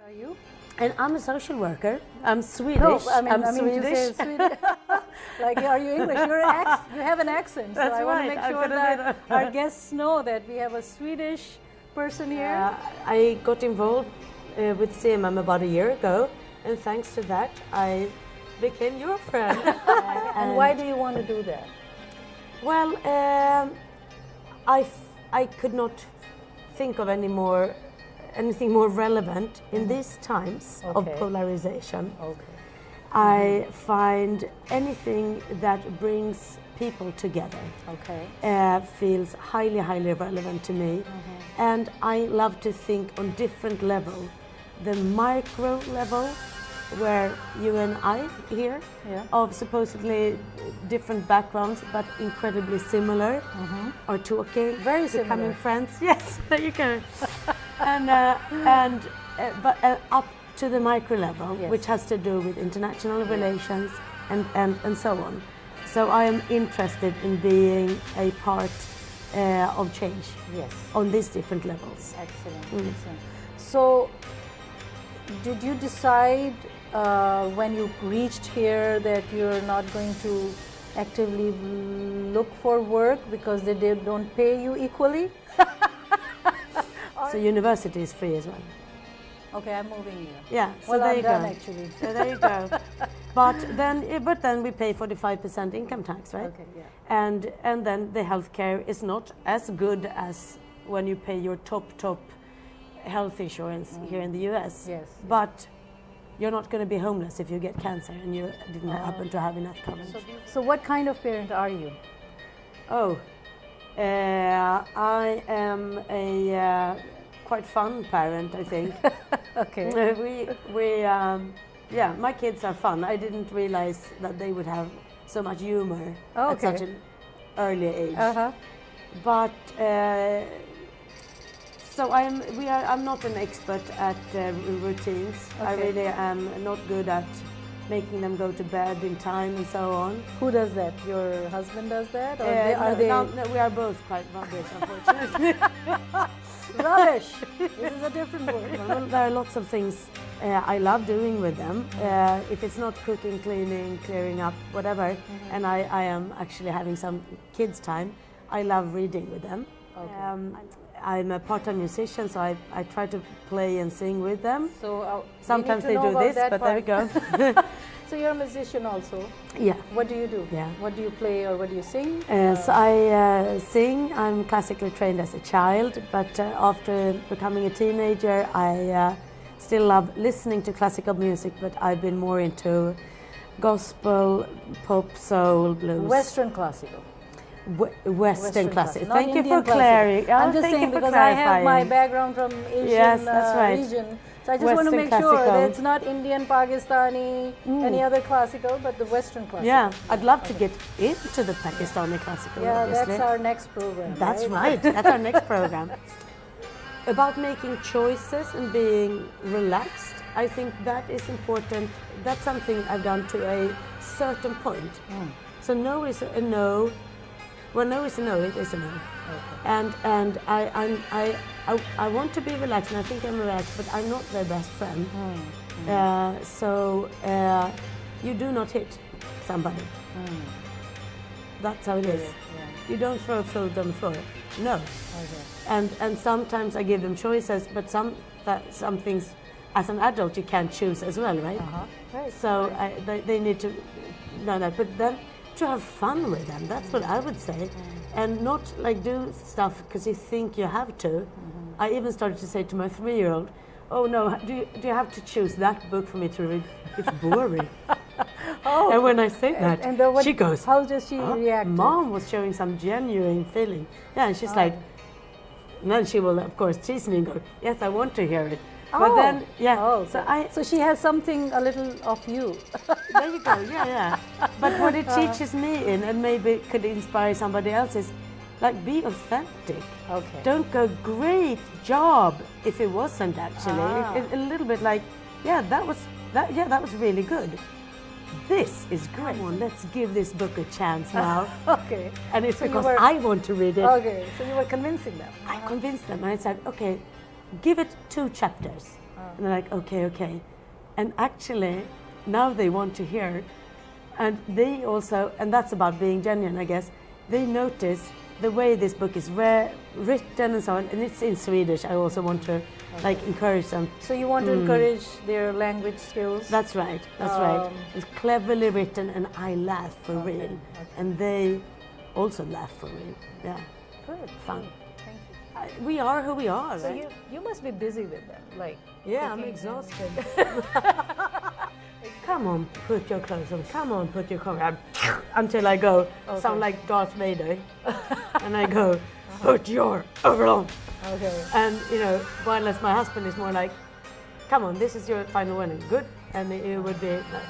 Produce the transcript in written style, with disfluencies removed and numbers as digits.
are you? And I'm a social worker. I'm Swedish. No, I mean Swedish. You say Swedish. Like, are you English? You have an accent. So That's I want to right. make sure that our guests know that we have a Swedish person here. I got involved with CMM about a year ago, and thanks to that, I became your friend. And why do you want to do that? Well, I could not think of anything more relevant in these times of polarization. Okay. I find anything that brings people together feels highly, highly relevant to me. And I love to think on different levels. The micro level, where you and I here, of supposedly different backgrounds but incredibly similar, are talking, very similar, becoming friends. Yes, there you go. But up to the micro level, which has to do with international relations and so on. So I am interested in being a part of change on these different levels. Excellent. Excellent. So, did you decide when you reached here that you're not going to actively look for work because they don't pay you equally? So university is free as well. Okay, I'm moving here. Yeah, so well, there I'm you done go. Actually. So there you go. But then we pay 45% income tax, right? Okay, yeah. And then the healthcare is not as good as when you pay your top health insurance here in the US. Yes. But you're not going to be homeless if you get cancer and you didn't happen to have enough coverage. So what kind of parent are you? Oh, I am a quite fun parent, I think. Okay. My kids are fun. I didn't realize that they would have so much humor at such an early age. But so I'm not an expert at routines. I really am not good at making them go to bed in time and so on. Who does that? Your husband does that? Or No, we are both quite rubbish, unfortunately. Rubbish! This is a different word. Well, there are lots of things I love doing with them. If it's not cooking, cleaning, clearing up, whatever, and I am actually having some kids' time, I love reading with them. Okay. I'm a part-time musician, so I try to play and sing with them. So sometimes they do this, but there we go. So you're a musician also? Yeah. What do you do? Yeah. What do you play or what do you sing? So I sing. I'm classically trained as a child, but after becoming a teenager, I still love listening to classical music, but I've been more into gospel, pop, soul, blues. Western classical. Western classic. Thank you for clarifying. I'm just saying because I have my background from Asian region. So I just want to make sure that it's not Indian, Pakistani, any other classical, but the Western classical. Yeah, I'd love to get into the Pakistani classical. Yeah, obviously. that's our next program. That's right. That's our next program. About making choices and being relaxed, I think that is important. That's something I've done to a certain point. So no is a no. When no is a no, it is a no. Okay. And I want to be relaxed, and I think I'm relaxed, but I'm not their best friend. So you do not hit somebody. That's how it is. Yeah. You don't throw food on the floor. No. Okay. And sometimes I give them choices, but some things, as an adult, you can't choose as well, right? Right. So they need to know that. But then to have fun with them, that's what I would say. And not like do stuff because you think you have to. I even started to say to my 3-year-old, oh no, do you have to choose that book for me to read? It's boring. And when I say that, she goes, how does she react? Mom was showing some genuine feeling. Yeah, and she's like, and then she will of course tease me and go, yes, I want to hear it. But then, so she has something a little of you. There you go, yeah. But what it teaches me and maybe could inspire somebody else is, like, be authentic. Okay. Don't go, great job, if it wasn't actually. A little bit like, that was really good. This is great. Come on, let's give this book a chance now. Okay. And it's so because I want to read it. Okay, so you were convincing them. I convinced them. I said, okay, give it 2 chapters. And they're like, okay. And actually, now they want to hear. And they also, and that's about being genuine, I guess, they notice the way this book is written and so on, and it's in Swedish. I also want to encourage them. So you want to encourage their language skills? That's right. It's cleverly written, and I laugh for real. Okay. And they also laugh for real. Yeah. Good. Fun. Thank you. We are who we are, so right? you must be busy with them, like. Yeah, I'm exhausted. Come on, put your clothes on. Come on, put your clothes on. Until I go, sound like Darth Vader. And I go, put your overall. Okay. And, while my husband is more like, come on, this is your final warning. Good. And it would be like,